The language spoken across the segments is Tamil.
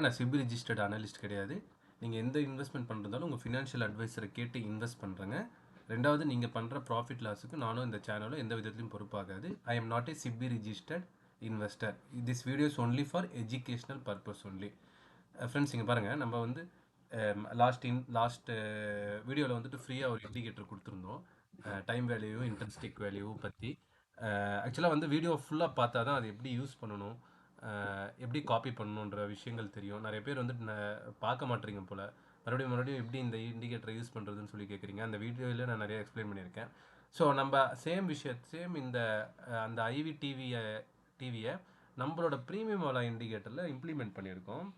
நான் SEBI ரிஜிஸ்டர்ட் அனலிஸ்ட் கிடையாது. நீங்கள் எந்த இன்வெஸ்ட்மெண்ட் பண்ணுறதாலும் உங்கள் ஃபினான்ஷியல் அட்வைசரை கேட்டு இன்வெஸ்ட் பண்ணுறேங்க. ரெண்டாவது, நீங்கள் பண்ணுற ப்ராஃபிட் லாஸுக்கு நானும் இந்த சேனலும் எந்த விதத்துலையும் பொறுப்பாகாது. I am not a SEBI registered investor. This videos only for educational purpose only. Friends, இங்கே பாருங்கள், நம்ம வந்து லாஸ்ட் வீடியோவில் வந்துட்டு ஃப்ரீயாக ஒரு இண்டிகேட்டர் கொடுத்துருந்தோம். டைம் வேல்யூ, இன்ட்ரெஸ்டிக் வேல்யூ பற்றி. ஆக்சுவலாக வந்து வீடியோ ஃபுல்லாக பார்த்தா தான் அது எப்படி யூஸ் பண்ணணும், எப்படி காப்பி பண்ணணுன்ற விஷயங்கள் தெரியும். நிறைய பேர் வந்து பார்க்க மாட்டேறீங்க போல். மறுபடியும் எப்படி இந்த இண்டிகேட்டரை யூஸ் பண்ணுறதுன்னு சொல்லி கேட்குறீங்க. அந்த வீடியோவில் நான் நிறைய எக்ஸ்பிளைன் பண்ணியிருக்கேன். ஸோ நம்ம சேம் இந்த அந்த ஐவி டிவியை நம்மளோட ப்ரீமியம் வாலா இண்டிகேட்டரில் இம்ப்ளிமெண்ட் பண்ணியிருக்கோம்.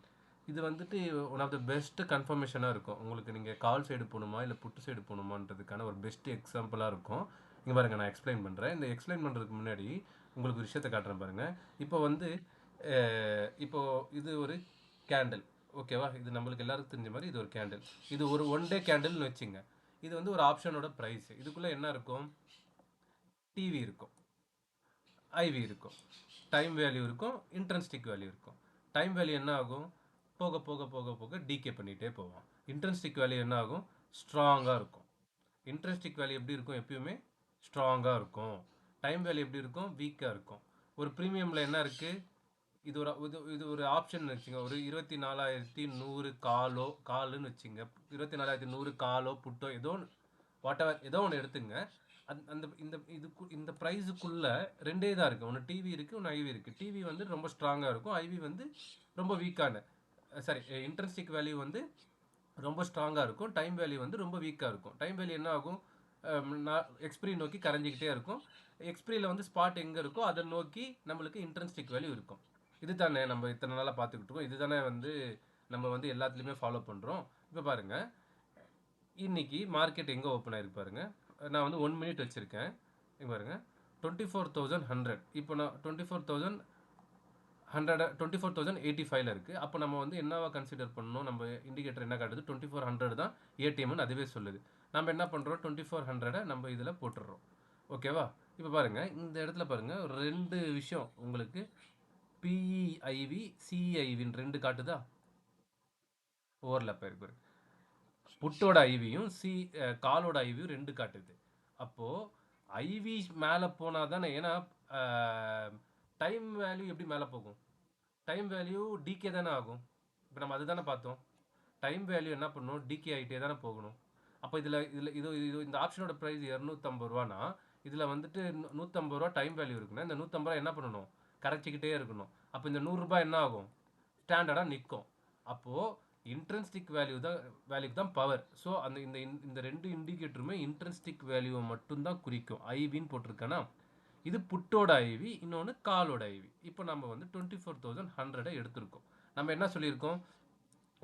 இது வந்துட்டு ஒன் ஆஃப் த பெஸ்ட் கன்ஃபர்மேஷனாக இருக்கும். உங்களுக்கு நீங்கள் கால் சைடு போகணுமா இல்லை புட்டு சைடு போகணுமான்றதுக்கான ஒரு பெஸ்ட் எக்ஸாம்பிளாக இருக்கும். இங்கே பாருங்கள், நான் எக்ஸ்பிளைன் பண்ணுறேன். இந்த எக்ஸ்பிளைன் பண்ணுறதுக்கு முன்னாடி உங்களுக்கு ஒரு விஷயத்தை காட்டுறேன் பாருங்கள். இப்போ வந்து இது ஒரு கேண்டில், ஓகேவா? இது நம்மளுக்கு எல்லாருக்கும் தெரிஞ்ச மாதிரி இது ஒரு கேண்டில். இது ஒரு 1 டே கேண்டில்னு வச்சுங்க. இது வந்து ஒரு ஆப்ஷனோட ப்ரைஸ். இதுக்குள்ளே என்ன இருக்கும்? டிவி இருக்கும், ஐவி இருக்கும், டைம் வேல்யூ இருக்கும், இன்ட்ரென்ஸ்டிக் வேல்யூ இருக்கும். டைம் வேல்யூ என்ன ஆகும்? போக போக போக போக டிகே பண்ணிகிட்டே போவோம். இன்ட்ரென்ஸ்டிக் வேல்யூ என்ன ஆகும்? ஸ்ட்ராங்காக இருக்கும். இன்ட்ரெஸ்டிக் வேல்யூ எப்படி இருக்கும்? எப்பயுமே ஸ்ட்ராங்காக இருக்கும். டைம் வேல்யூ எப்படி இருக்கும்? வீக்காக இருக்கும். ஒரு ப்ரீமியமில் என்ன இருக்குது? இது ஒரு ஆப்ஷன் வச்சுங்க. ஒரு 24,100 காலுன்னு வச்சுங்க. 24,100 காலோ புட்டோ ஏதோ ஒன்று எடுத்துங்க. அந்த இந்த இந்த ப்ரைஸுக்குள்ள ரெண்டே தான் இருக்குது. ஒன்று டிவி இருக்குது, ஒன்று ஐவி இருக்குது. டிவி வந்து ரொம்ப ஸ்ட்ராங்காக இருக்கும், ஐவி வந்து ரொம்ப வீக்கான, சாரி, இன்ட்ரெஸ்டிக் வேல்யூ வந்து ரொம்ப ஸ்ட்ராங்காக இருக்கும், டைம் வேல்யூ வந்து ரொம்ப வீக்காக இருக்கும். டைம் வேல்யூ என்ன ஆகும்? எக்ஸ்பிரி நோக்கி கரைஞ்சிக்கிட்டே இருக்கும். எக்ஸ்பிரியில் வந்து ஸ்பாட் எங்கே இருக்கோ அதை நோக்கி நம்மளுக்கு இன்ட்ரெஸ்டிக் வேல்யூ இருக்கும். இது தானே நம்ம இத்தனை நாளாக பார்த்துக்கிட்டு இருக்கோம். இது தானே வந்து நம்ம வந்து எல்லாத்துலேயுமே ஃபாலோ பண்ணுறோம். இப்போ பாருங்கள், இன்னைக்கு மார்க்கெட் எங்கே ஓப்பன் ஆகிருக்கு பாருங்கள். நான் வந்து 1 மினிட் வச்சுருக்கேன். இங்கே பாருங்கள், 24,100. இப்போ நான் 24,185 இருக்குது. அப்போ நம்ம வந்து என்னவா கன்சிடர் பண்ணணும்? நம்ம இண்டிகேட்டர் என்ன காட்டுது? 2400 தான் ஏடிஎம்னு அதுவே சொல்லுது. நம்ம என்ன பண்ணுறோம்? 2400 நம்ம இதில் போட்டுடுறோம். ஓகேவா? இப்போ பாருங்கள், இந்த இடத்துல பாருங்கள், 2 விஷயம் உங்களுக்கு பிஇஐவி சிஐவின்னு 2 காட்டுதா? ஓவர்லேப் இருக்கு. புட்டோட ஐவியும் காலோட ஐவியும் 2 காட்டுது. அப்போது ஐவி மேலே போனால் தானே, ஏன்னா டைம் வேல்யூ எப்படி மேலே போகும்? டைம் வேல்யூ டிகே தானே ஆகும். இப்போ நம்ம அதுதானே பார்த்தோம். டைம் வேல்யூ என்ன பண்ணணும்? டிகே ஆகிட்டே தானே போகணும். அப்போ இது இந்த ஆப்ஷனோட ப்ரைஸ் 250 ரூபானா, இதில் வந்துட்டு 150 ரூபா டைம் வேல்யூ இருக்குன்னா, இந்த 150 ரூபா என்ன பண்ணணும்? கரைச்சிக்கிட்டே இருக்கணும். அப்போ இந்த 100 ரூபாய் என்ன ஆகும்? ஸ்டாண்டர்டாக நிற்கும். அப்போது இன்ட்ரென்ஸ்டிக் வேல்யூக்கு தான் பவர். ஸோ அந்த இந்த 2 இண்டிகேட்டருமே இன்ட்ரென்ஸ்டிக் வேல்யூவை மட்டும்தான் குறிக்கும். ஐவின்னு போட்டிருக்கேன்னா, இது புட்டோட ஐவி, இன்னொன்று காலோட ஐவி. இப்போ நம்ம வந்து 24,100 எடுத்திருக்கோம். நம்ம என்ன சொல்லியிருக்கோம்?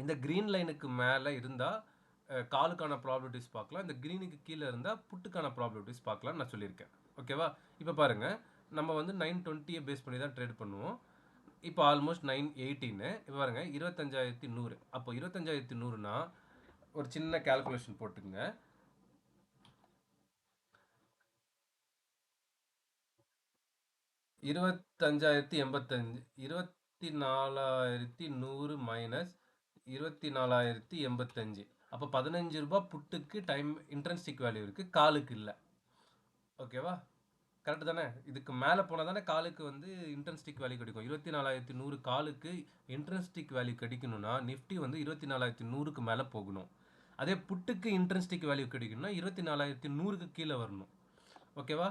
இந்த க்ரீன் லைனுக்கு மேலே இருந்தால் காலுக்கான ப்ராபபிலிட்டிஸ் பார்க்கலாம், இந்த க்ரீனுக்கு கீழே இருந்தால் புட்டுக்கான ப்ராபபிலிட்டிஸ் பார்க்கலாம்னு நான் சொல்லியிருக்கேன். ஓகேவா? இப்போ பாருங்கள், நம்ம வந்து 920 பேஸ் பண்ணி தான் ட்ரேட் பண்ணுவோம். இப்போ ஆல்மோஸ்ட் 918. இப்போ பாருங்கள், 25,100. அப்போ 25,100னா ஒரு சின்ன கால்குலேஷன் போட்டுங்க. 25,085, 24,100 மைனஸ் 24,085. அப்போ 15 ரூபாய் புட்டுக்கு டைம் இன்ட்ரென்ஸ்டிக் வேல்யூ இருக்குது, காலுக்கு இல்லை. ஓகேவா? கரெக்டு தானே? இதுக்கு மேலே போனால் தானே காலுக்கு வந்து இன்ட்ரென்ஸ்டிக் வேல்யூ கிடைக்கும். 24,100 காலுக்கு இன்ட்ரென்ஸ்டிக் வேல்யூ கிடைக்கணும்னா நிஃப்டி வந்து 24,100க்கு மேலே போகணும். அதே புட்டுக்கு இன்ட்ரென்ஸ்டிக் வேல்யூ கிடைக்கணும்னா 24,100க்கு கீழே வரணும். ஓகேவா?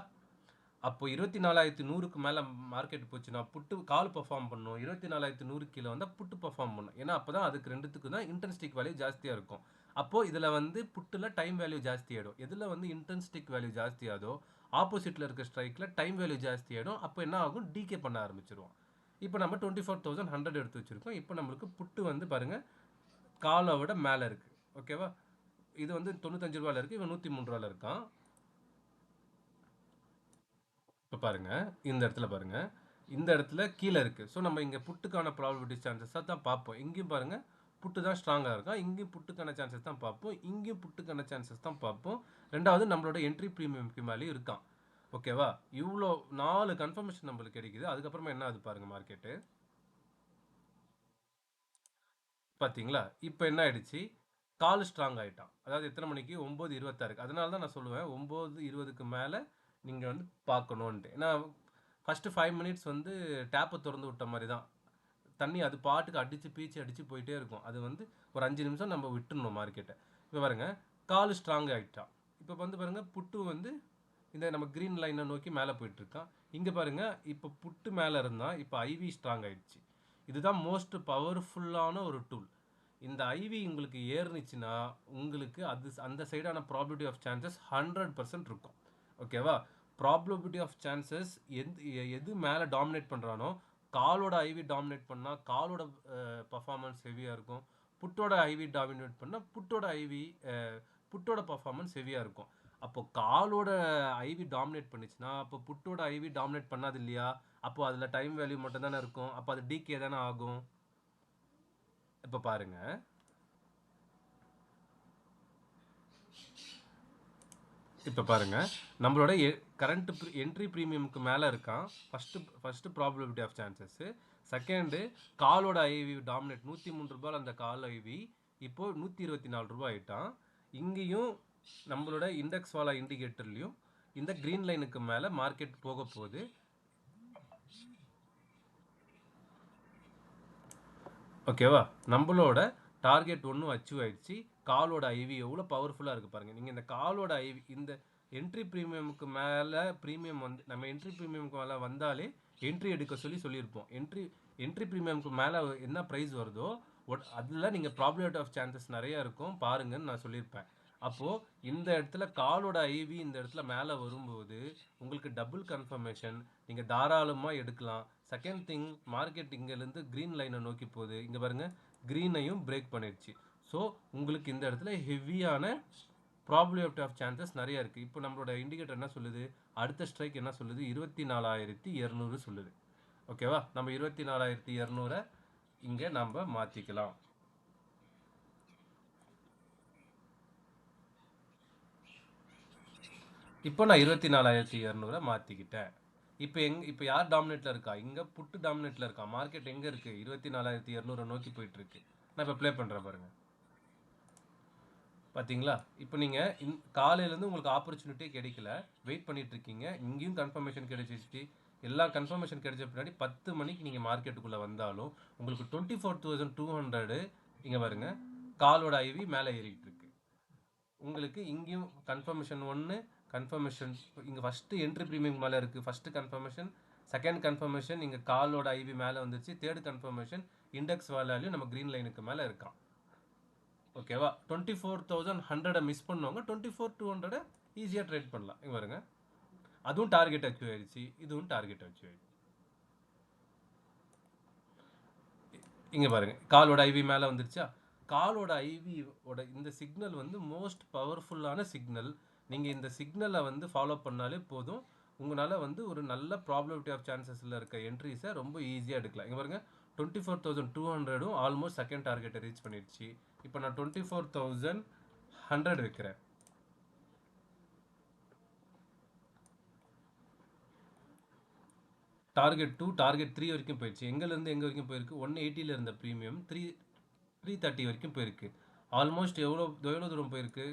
அப்போ 24,100க்கு மேலே மார்க்கெட் போச்சுன்னா புட்டு கால் பர்ஃபார்ம் பண்ணும். 24,100 கீழே வந்தால் புட்டு பர்ஃபார்ம் பண்ணும். ஏன்னா அப்போ தான் அதுக்கு ரெண்டுத்துக்கு தான் இன்ட்ரென்ஸ்டிக் வேல்யூ ஜாஸ்தியாக இருக்கும். அப்போது இதில் வந்து புட்டில் டைம் வேல்யூ ஜாஸ்தி ஆகிடும். எதில் வந்து இன்ட்ரென்ஸ்டிக் வேல்யூ ஜாஸ்தி ஆகுதோ ஆப்போசிட்டில் இருக்க ஸ்ட்ரைக்கில் டைம் வேல்யூ ஜாஸ்தி ஆகிடும். அப்போ என்ன ஆகும்? டிகே பண்ண ஆரம்பிச்சிருவோம். இப்போ நம்ம 24,100 எடுத்து வச்சுருக்கோம். இப்போ நம்மளுக்கு புட்டு வந்து பாருங்கள், காலை விட மேலே இருக்குது. ஓகேவா? இது வந்து 95 ரூபாயில் இருக்குது, இவன் 103 ரூபாயில் இருக்கான். இப்போ பாருங்கள், இந்த இடத்துல பாருங்கள், இந்த இடத்துல கீழே இருக்குது. ஸோ நம்ம இங்கே புட்டுக்கான ப்ராபபிலிட்டி சான்சஸாக தான் பார்ப்போம். இங்கேயும் பாருங்கள், புட்டு தான் ஸ்ட்ராங்காக இருக்கும். இங்கேயும் புட்டுக்கான சான்சஸ் தான் பார்ப்போம். இங்கேயும் புட்டுக்கான சான்சஸ் தான் பார்ப்போம். ரெண்டாவது, நம்மளோட என்ட்ரி ப்ரீமியம்க்கு மேலேயும் இருக்கான். ஓகேவா? இவ்வளோ 4 கன்ஃபர்மேஷன் நம்மளுக்கு கிடைக்குது. அதுக்கப்புறமா என்ன ஆகுது பாருங்கள் மார்க்கெட்டு. பார்த்தீங்களா? இப்போ என்ன ஆயிடுச்சு? கால் ஸ்ட்ராங் ஆயிட்டான். அதாவது எத்தனை மணிக்கு? 9:26. அதனால தான் நான் சொல்லுவேன் 9:20க்கு மேல நீங்க வந்து பார்க்கணுன்ட்டு. ஏன்னா ஃபர்ஸ்ட் 5 மினிட்ஸ் வந்து டேப்ப தொறந்து விட்ட மாரி தான். தண்ணி அது பாட்டுக்கு அடிச்சு பீய்ச்சி அடிச்சு போயிட்டே இருக்கும். அது வந்து ஒரு 5 நிமிஷம் நம்ம விட்டுறணும் மார்க்கெட்ட. இப்போ பாருங்க, கால் ஸ்ட்ராங் ஆயிட்டான். இப்போ வந்து பாருங்க, புட்டு வந்து இந்த நம்ம கிரீன் லைனை நோக்கி மேலே போயிட்டு இருக்கான். இங்க பாருங்க, இப்போ புட்டு மேலே இருந்தான், இப்போ ஐவி ஸ்ட்ராங் ஆயிடுச்சு. இதுதான் மோஸ்ட் பவர்ஃபுல்லான ஒரு டூல். இந்த ஐவி உங்களுக்கு ஏறுனுச்சுன்னா உங்களுக்கு அது அந்த சைடான ப்ராபபிலிட்டி ஆஃப் சான்சஸ் 100% இருக்கும். ஓகேவா? ப்ராபபிலிட்டி ஆஃப் சான்சஸ் எது மேலே டாமினேட் பண்ணுறானோ, காலோட ஐவி டாமினேட் பண்ணால் காலோட பர்ஃபார்மன்ஸ் ஹெவியாக இருக்கும். புட்டோட ஐவி டாமினேட் பண்ணால் புட்டோட பர்ஃபார்மன்ஸ் ஹெவியாக இருக்கும். அப்போ காலோட ஐவி டாமினேட் பண்ணிச்சுன்னா அப்போ புட்டோட ஐவி டாமினேட் பண்ணாது இல்லையா? அப்போ அதில் டைம் வேல்யூ மட்டும் தானே இருக்கும். அப்போ அது டிகே தானே ஆகும். இப்போ பாருங்க, இப்போ பாருங்க, நம்மளோட கரண்ட் என்ட்ரி ப்ரீமியமுக்கு மேலே இருக்கான். First probability of chances. Second காலோட ஐவி டாமினேட் 103 ரூபாய் அந்த கால் ஐவி இப்போ 124 ரூபாய் ஆயிட்டான். இங்கேயும் நம்மளோட இண்டெக்ஸ் வாலா இண்டிகேட்டர்லையும் இந்த கிரீன் லைனுக்கு மேலே மார்க்கெட் போக போகுது. ஓகேவா? நம்மளோட டார்கெட் ஒன்றும் அச்சீவ் ஆயிடுச்சு. காலோட ஐவி எவ்வளோ பவர்ஃபுல்லாக இருக்குது பாருங்கள். நீங்கள் இந்த காலோட ஐவி இந்த என்ட்ரி ப்ரீமியமுக்கு மேலே ப்ரீமியம் வந்து நம்ம என்ட்ரி ப்ரீமியமுக்கு மேலே வந்தாலே என்ட்ரி எடுக்க சொல்லியிருப்போம். என்ட்ரி ப்ரீமியமுக்கு மேலே என்ன ப்ரைஸ் வருதோ அதில் நீங்கள் ப்ராபபிலிட்டி ஆஃப் சான்சஸ் நிறையா இருக்கும் பாருங்கன்னு நான் சொல்லியிருப்பேன். அப்போது இந்த இடத்துல காலோட ஐவி இந்த இடத்துல மேலே வரும்போது உங்களுக்கு டபுள் கன்ஃபர்மேஷன் நீங்கள் தாராளமாக எடுக்கலாம். செகண்ட் திங், மார்க்கெட் இங்கேருந்து க்ரீன் லைனை நோக்கி போகுது. இங்கே பாருங்கள், க்ரீனையும் பிரேக் பண்ணிடுச்சு. ஸோ உங்களுக்கு இந்த இடத்துல ஹெவியான ப்ராபபிலிட்டி ஆஃப் சான்சஸ் நிறையா இருக்குது. இப்போ நம்மளோட இண்டிகேட்டர் என்ன சொல்லுது? அடுத்த ஸ்ட்ரைக் என்ன சொல்லுது? 24,200 சொல்லுது. ஓகேவா? நம்ம 24,200 இங்கே நம்ம மாற்றிக்கலாம். இப்போ நான் 24,200 மாற்றிக்கிட்டேன். இப்போ யார் டாமினேட்டில் இருக்கா? இங்கே புட்டு டாமினேட்டில் இருக்கா. மார்க்கெட் எங்கே இருக்குது? 24,200 நோக்கி போயிட்டுருக்கு. நான் இப்போ ப்ளே பண்ணுறேன் பாருங்கள். பார்த்தீங்களா? இப்போ நீங்கள் காலையிலேருந்து உங்களுக்கு ஆப்பர்ச்சுனிட்டியே கிடைக்கல, வெயிட் பண்ணிட்டு இருக்கீங்க. இங்கேயும் கன்ஃபர்மேஷன் கிடைச்சிச்சு. எல்லா கன்ஃபர்மேஷன் கிடைச்ச பின்னாடி 10 மணிக்கு நீங்கள் மார்க்கெட்டுக்குள்ளே வந்தாலும் உங்களுக்கு 24,200 இங்கே பாருங்க, காலோட ஐவி மேலே ஏறிட்டு இருக்கு. உங்களுக்கு இங்கேயும் கன்ஃபர்மேஷன் ஒன்று, கன்ஃபர்மேஷன் இங்கே ஃபஸ்ட்டு என்ட்ரி ப்ரீமியம் மேலே இருக்குது. ஃபஸ்ட்டு கன்ஃபர்மேஷன், செகண்ட் கன்ஃபர்மேஷன் இங்கே காலோட ஐவி மேலே வந்துச்சு. தேர்ட் கன்ஃபர்மேஷன் இண்டெக்ஸ் வேல்யூ நம்ம க்ரீன் லைனுக்கு மேலே இருக்கான். ஓகேவா? 24,100 மிஸ் பண்ணவங்க 24,200 ஈஸியாக ட்ரேட் பண்ணலாம். இங்கே பாருங்க, அதுவும் டார்கெட் அச்சீவ் ஆயிடுச்சு, இதுவும் டார்கெட் அச்சீவ் ஆயிடுச்சு. இங்கே பாருங்க, காலோட ஐவி மேலே வந்துருச்சா? காலோட ஐவியோட இந்த சிக்னல் வந்து மோஸ்ட் பவர்ஃபுல்லான சிக்னல். நீங்கள் இந்த சிக்னலை வந்து ஃபாலோ பண்ணாலே போதும், உங்களால் வந்து ஒரு நல்ல ப்ராபபிலிட்டி ஆஃப் சான்சஸில் இருக்க என்ட்ரிஸை ரொம்ப ஈஸியாக எடுக்கலாம். இங்கே பாருங்க, 24,200 ஆல்மோஸ்ட் செகண்ட் டார்கெட்டை ரீச் பண்ணிடுச்சு. இப்போ நான் 24,100 வைக்கிறேன். டார்கெட் 2, டார்கெட் 3 வரைக்கும் போயிடுச்சு. எங்கேருந்து எங்கே வரைக்கும் போயிருக்கு? 180 இருந்த ப்ரீமியம் 330 வரைக்கும் போயிருக்கு. ஆல்மோஸ்ட் எவ்வளோ தூரம் போயிருக்கு?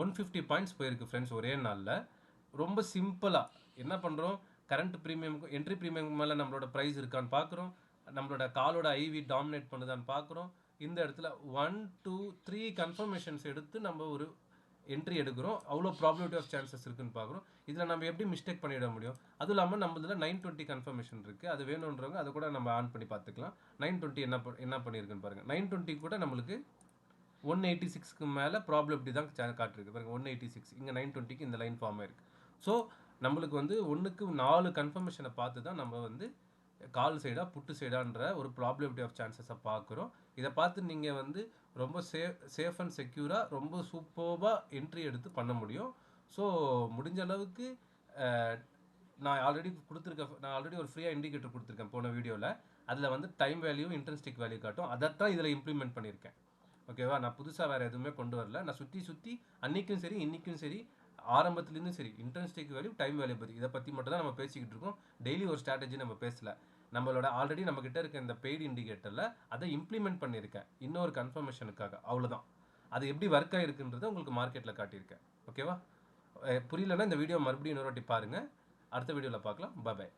150 பாயிண்ட்ஸ் போயிருக்கு ஃப்ரெண்ட்ஸ் ஒரே நாளில். ரொம்ப சிம்பிளாக என்ன பண்ணுறோம்? கரண்ட் ப்ரீமியமுக்கு என்ட்ரி ப்ரீமியமுக்கு மேலே நம்மளோட ப்ரைஸ் இருக்கான்னு பார்க்குறோம். நம்மளோட காலோட ஐவி டாமினேட் பண்ணுதான்னு பார்க்குறோம். இந்த இடத்துல 1, 2, 3 கன்ஃபர்மேஷன்ஸ் எடுத்து நம்ம ஒரு என்ட்ரி எடுக்கிறோம். அவ்வளோ ப்ராபபிலிட்டி ஆஃப் சான்சஸ் இருக்குன்னு பார்க்குறோம். இதில் நம்ம எப்படி மிஸ்டேக் பண்ணிட முடியும்? அதுவும் இல்லாமல் நம்ம இதில் 920 கன்ஃபர்மேஷன் இருக்குது. அது வேணுன்றவங்க அதை கூட நம்ம ஆன் பண்ணி பார்த்துக்கலாம். 920 என்ன பண்ணியிருக்குன்னு பாருங்கள். 920 கூட நம்மளுக்கு 186க்கு மேலே ப்ராபபிலிட்டி தான் காட்டிருக்கு பாருங்கள். 186 இங்கே 920க்கு இந்த லைன் ஃபார்ம் ஆயிருக்கு. ஸோ நம்மளுக்கு வந்து 1க்கு 4 கன்ஃபர்மேஷனை பார்த்து தான் நம்ம வந்து கால் சைடாக புட்டு சைடான்ற ஒரு ப்ராபபிலிட்டி ஆஃப் சான்சஸை பார்க்குறோம். இதை பார்த்து நீங்கள் வந்து ரொம்ப சேஃப் அண்ட் செக்யூராக ரொம்ப சூப்பராக என்ட்ரி எடுத்து பண்ண முடியும். ஸோ முடிஞ்ச அளவுக்கு நான் ஆல்ரெடி ஒரு ஃப்ரீயாக இண்டிகேட்டர் கொடுத்துருக்கேன் போன வீடியோவில். அதில் வந்து டைம் வேல்யூ இன்ட்ரென்ஸ்டிக் வேல்யூ காட்டும். அதைத்தான் இதில் இம்ப்ளிமெண்ட் பண்ணியிருக்கேன். ஓகேவா? நான் புதுசாக வேறு எதுவுமே கொண்டு வரல. நான் சுற்றி அன்றைக்கும் சரி இன்றைக்கும் சரி ஆரம்பத்துலேருந்து சரி இன்ட்ரென்ஸ்டிக் வேல்யூ டைம் வேல்யூ பற்றி இதை பற்றி மட்டும் தான் நம்ம பேசிக்கிட்டு இருக்கோம். டெய்லி ஒரு ஸ்ட்ராட்டஜி நம்ம பேசல. நம்மளோட ஆல்ரெடி நம்ம கிட்ட இருக்க இந்த பெய்டு இண்டிகேட்டரில் அதை இம்ப்ளிமெண்ட் பண்ணியிருக்கேன் இன்னொரு கன்ஃபர்மேஷனுக்காக, அவ்வளோதான். அது எப்படி ஒர்க் ஆகிருக்குன்றதை உங்களுக்கு மார்க்கெட்டில் காட்டியிருக்கேன். ஓகேவா? புரியலன்னா இந்த வீடியோ மறுபடியும் இன்னொரு வாட்டி பாருங்கள். அடுத்த வீடியோவில் பார்க்கலாம். பாய்.